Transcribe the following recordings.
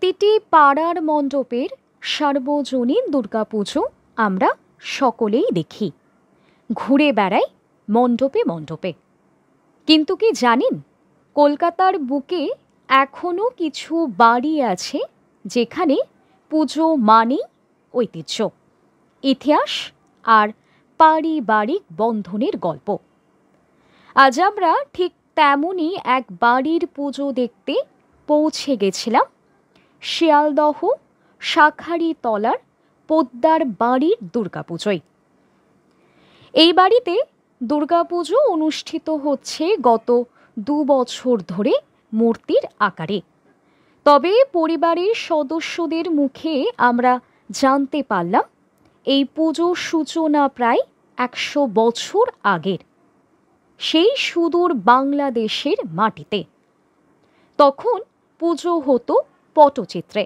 প্রতিটি পাড়ার মণ্ডপের সার্বজনীন দুর্গাপুজো আমরা সকলেই দেখি, ঘুরে বেড়াই মণ্ডপে মণ্ডপে। কিন্তু কি জানেন, কলকাতার বুকে এখনও কিছু বাড়ি আছে যেখানে পুজো মানেই ঐতিহ্য, ইতিহাস আর পারিবারিক বন্ধনের গল্প। আজ আমরা ঠিক তেমনই এক বাড়ির পুজো দেখতে পৌঁছে গেছিলাম শিয়ালদহ শাঁখারীতলার পোদ্দার বাড়ির দুর্গাপুজোয়। এই বাড়িতে দুর্গাপুজো অনুষ্ঠিত হচ্ছে গত 2 বছর ধরে মূর্তির আকারে। তবে পরিবারের সদস্যদের মুখে আমরা জানতে পারলাম এই পুজোর সূচনা প্রায় 100 বছর আগের, সেই সুদূর বাংলাদেশের মাটিতে। তখন পুজো হতো পটচিত্রে,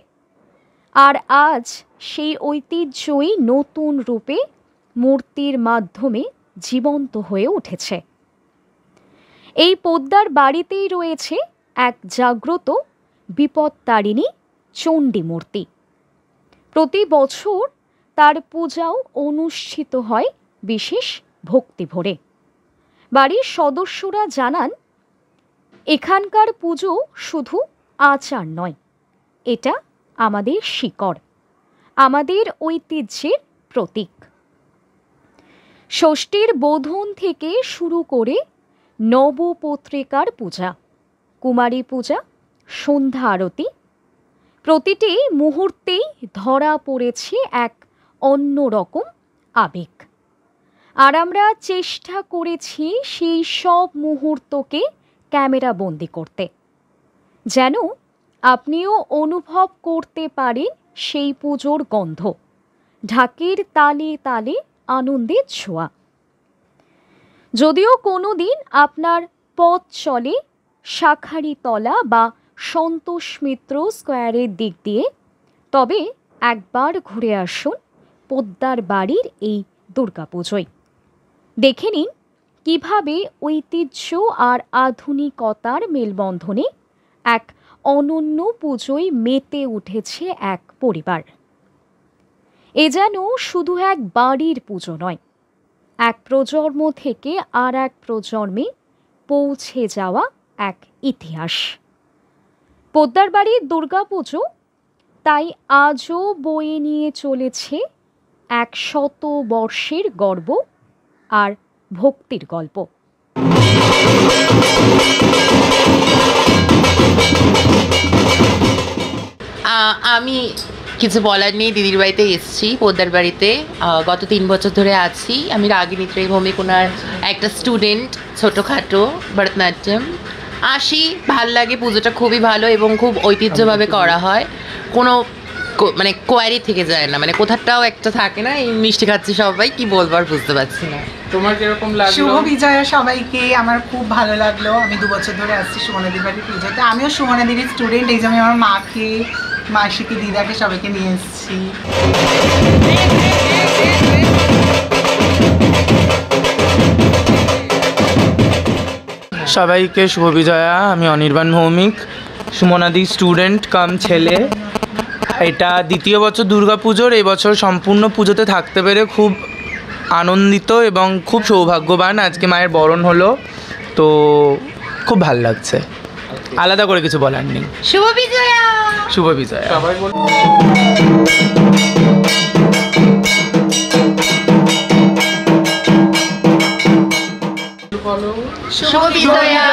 আর আজ সেই ঐতিহ্যই নতুন রূপে মূর্তির মাধ্যমে জীবন্ত হয়ে উঠেছে। এই পোদ্দার বাড়িতেই রয়েছে এক জাগ্রত বিপত্তারিণী চণ্ডী মূর্তি। প্রতি বছর তার পূজাও অনুষ্ঠিত হয় বিশেষ ভক্তিভরে। বাড়ির সদস্যরা জানান, এখানকার পুজো শুধু আচার নয়, এটা আমাদের শিকড়, আমাদের ঐতিহ্যের প্রতীক। ষষ্ঠীর বোধন থেকে শুরু করে নবপত্রিকার পূজা, কুমারী পূজা, সন্ধ্যা আরতি, প্রতিটি মুহূর্তেই ধরা পড়েছে এক অন্যরকম আবেগ। আর আমরা চেষ্টা করেছি সেই সব মুহূর্তকে ক্যামেরা বন্দি করতে, যেন আপনিও অনুভব করতে পারেন সেই পুজোর গন্ধ, ঢাকের তালে তালে আনন্দের ছোঁয়া। যদিও কোনো দিন আপনার পথ চলে শাঁখারীতলা বা সন্তোষ মিত্র স্কোয়ারের দিক দিয়ে, তবে একবার ঘুরে আসুন পোদ্দার বাড়ির এই দুর্গাপুজোয়। দেখে নিন কীভাবে ঐতিহ্য আর আধুনিকতার মেলবন্ধনে এক অনন্য পুজোয় মেতে উঠেছে এক পরিবার। এ যেন শুধু এক বাড়ির পুজো নয়, এক প্রজন্ম থেকে আর এক প্রজন্মে পৌঁছে যাওয়া এক ইতিহাস। পোদ্দার বাড়ির দুর্গাপুজো তাই আজও বয়ে নিয়ে চলেছে 100 বর্ষের গর্ব আর ভক্তির গল্প। আমি কিছু বলার নেই, দিদির বাড়িতে এসেছি, পোদ্দার বাড়িতে গত 3 বছর ধরে আছি। আমি রাগিনী ত্রিভৌমিক ওনার একটা স্টুডেন্ট, ছোটোখাটো ভরতনাট্যম। আসি, ভাল লাগে, পুজোটা খুবই ভালো এবং খুব ঐতিহ্যভাবে করা হয়। কোনো মানে কোয়ারি থেকে যায় না, মানে কোথাটাও একটা থাকে না, এই মিষ্টি খাচ্ছি সবাই, কি বলবো আর বুঝতে পারছি না। তোমার কিরকম লাগলো? শুভ বিজয়া সবাইকে, আমার খুব ভালো লাগলো। আমি 2 বছর ধরে আসছি সুমনাদির বাড়ির পুজোতে। আমিও সুমনাদির স্টুডেন্ট, এই যে আমি আমার মাকে, মাসিকে, দিদাকে সবাইকে নিয়ে এসেছি। সবাইকে শুভ বিজয়া। আমি অনির্বাণ ভৌমিক, সুমনাদি স্টুডেন্ট কাম ছেলে। এটা 2য় বছর দুর্গাপুজোর। এবছর সম্পূর্ণ পুজোতে থাকতে পেরে খুব আনন্দিত এবং খুব সৌভাগ্যবান। আজকে মায়ের বরণ হলো, তো খুব ভাল লাগছে। আলাদা করে কিছু বলার নেই। শুভ বিজয়া। শুভ বিজয়া সবাই বল। শুভ বিজয়া।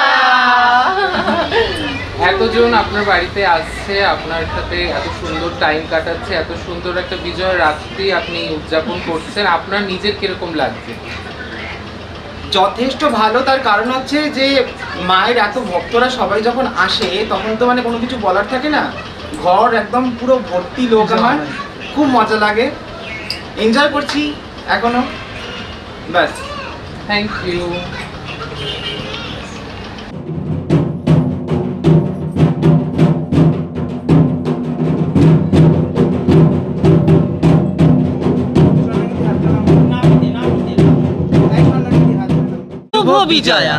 এতজন আপনার বাড়িতে আসছে, আপনার সাথে এত সুন্দর টাইম কাটাচ্ছে, এত সুন্দর একটা বিজয় রাত্রি আপনি উদযাপন করছেন, আপনার নিজের কিরকম লাগছে? যথেষ্ট ভালো। তার কারণ হচ্ছে যে মায়ের এত ভক্তরা সবাই যখন আসে তখন তো মানে কোনো কিছু বলার থাকে না। ঘর একদম পুরো ভর্তি লোক, আমার খুব মজা লাগে, এনজয় করছি এখনো, ব্যাস। Thank you. শুভ বিজয়া।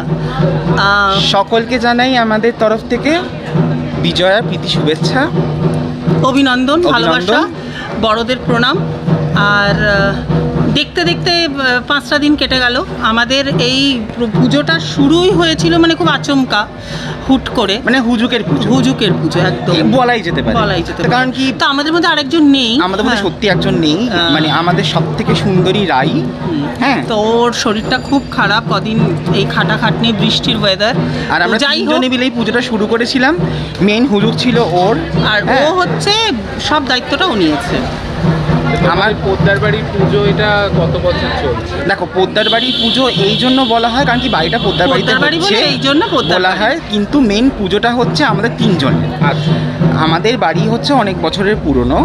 সকলকে জানাই আমাদের তরফ থেকে বিজয়ার প্রীতি শুভেচ্ছা। অভিনন্দন, ভালোবাসা, বড়দের প্রণাম। আর দেখতে দেখতে 5টা দিন কেটে গেল। আমাদের এই পুজোটা শুরুই হয়েছিল মানে খুব আচমকা, হুট করে, মানে হুজুকের পুজো একদম বলাই যেতে পারে। কারণ কি, তো আমাদের মধ্যে আরেকজন নেই, আমাদের মধ্যে সত্যি একজন নেই, মানে আমাদের সব থেকে সুন্দরী রাই। হ্যাঁ, তো ওর শরীরটা খুব খারাপ, কদিন এই খাটাখাটনি, বৃষ্টির ওয়েদার। আর আমরা তিনজনে মিলে এই পুজোটা শুরু করেছিলাম। মেইন হুজুক ছিল ওর, আর ও হচ্ছে সব দায়িত্বটা ও নিয়েছে। আমার পোদ্দার বাড়ির পুজো এটা কত বছর চলছে? দেখো, পোদ্দার বাড়ির পুজো এই জন্য বলা হয় কারণ কি বাড়িটা পোদ্দার বাড়িতে হচ্ছে, এই জন্য বলা হয়। কিন্তু মেইন পুজোটা হচ্ছে আমাদের তিনজনের। আচ্ছা, আমাদের বাড়ি হচ্ছে অনেক বছরের পুরনো।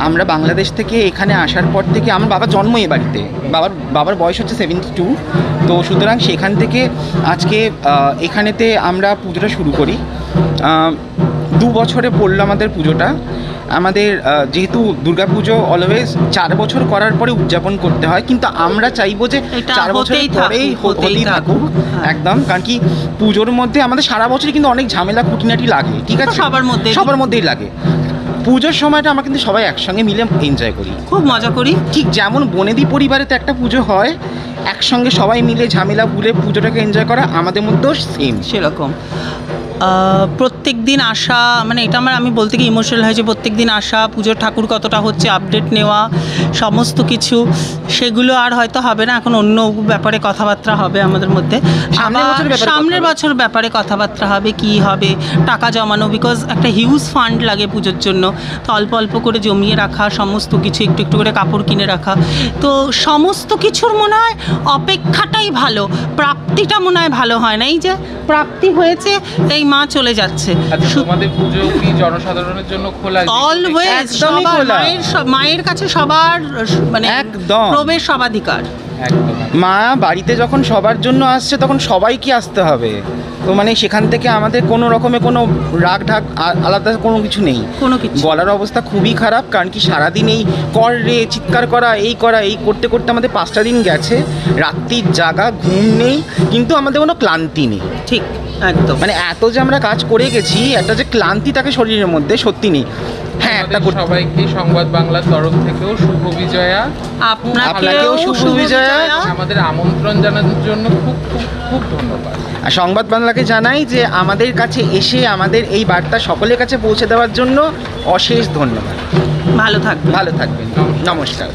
আমরা বাংলাদেশ থেকে এখানে আসার পর থেকে, আমার বাবার জন্ম এই বাড়িতে, বাবার বয়স হচ্ছে 72। তো সুতরাং সেখান থেকে আজকে এখানেতে আমরা পুজোটা শুরু করি। 2 বছরে পড়লো আমাদের পুজোটা। আমাদের যেহেতু দুর্গাপুজো অলওয়েজ 4 বছর করার পরে উদযাপন করতে হয়, কিন্তু আমরা চাইবো যে 4 বছরের পরেই হতেই থাকুক একদম। কারণ কি পুজোর মধ্যে আমাদের সারা বছরই কিন্তু অনেক ঝামেলা খুঁটিনাটি লাগে, ঠিক আছে, সবার মধ্যেই লাগে। পুজোর সময়টা আমরা কিন্তু সবাই একসঙ্গে মিলে এনজয় করি, খুব মজা করি। ঠিক যেমন বনেদি পরিবারেতে একটা পুজো হয়, একসঙ্গে সবাই মিলে ঝামেলা ভুলে পুজোটাকে এনজয় করা, আমাদের মধ্যেও সেম সেরকম। প্রত্যেক দিন আসা, মানে এটা আমি বলতে গিয়ে ইমোশনাল হয়েছে। প্রত্যেক দিন আসা, পুজোর ঠাকুর কতটা হচ্ছে, আপডেট নেওয়া, সমস্ত কিছু, সেগুলো আর হয়তো হবে না। এখন অন্য ব্যাপারে কথাবার্তা হবে আমাদের মধ্যে। সামনের বছর ব্যাপারে কথাবার্তা হবে, কি হবে, টাকা জমানো, বিকজ একটা হিউজ ফান্ড লাগে পুজোর জন্য। তো অল্প অল্প করে জমিয়ে রাখা, সমস্ত কিছু একটু একটু করে কাপড় কিনে রাখা। তো সমস্ত কিছুর মনে হয় অপেক্ষাটাই ভালো, প্রাপ্তিটা মনে হয় ভালো হয় না। এই যে প্রাপ্তি হয়েছে, এই মা চলে যাচ্ছে। তোমাদের পুজো কি জনসাধারণের জন্য খোলা? অলওয়েজ, মায়ের কাছে সবার মানে একদম প্রবেশ সবাধিকার। মা বাড়িতে যখন সবার জন্য আসছে, তখন সবাইকে আসতে হবে। তো মানে সেখান থেকে আমাদের কোনো রকমে কোনো রাগ ঢাক আলাদা কোনো কিছু নেই, কোনো কিছু। গলার অবস্থা খুবই খারাপ, কারণ কি সারাদিন এই কর রে, চিৎকার করা, এই করতে করতে আমাদের 5টা দিন গেছে। রাত্রির জাগা, ঘুম নেই, কিন্তু আমাদের কোনো ক্লান্তি নেই। ঠিক, একদম। মানে এত যে আমরা কাজ করে গেছি, একটা যে ক্লান্তি থাকে শরীরের মধ্যে, সত্যি নেই। হ্যাঁ, সবাইকে সংবাদ বাংলার তরফ থেকেও শুভ বিজয়া। আপনাকেও শুভ বিজয়া। আমাদের আমন্ত্রণ জানানোর জন্য খুব খুব খুব ধন্যবাদ। আর সংবাদ বাংলাকে জানাই যে আমাদের কাছে এসে আমাদের এই বার্তা সকলের কাছে পৌঁছে দেওয়ার জন্য অশেষ ধন্যবাদ। ভালো থাকবেন। নমস্কার।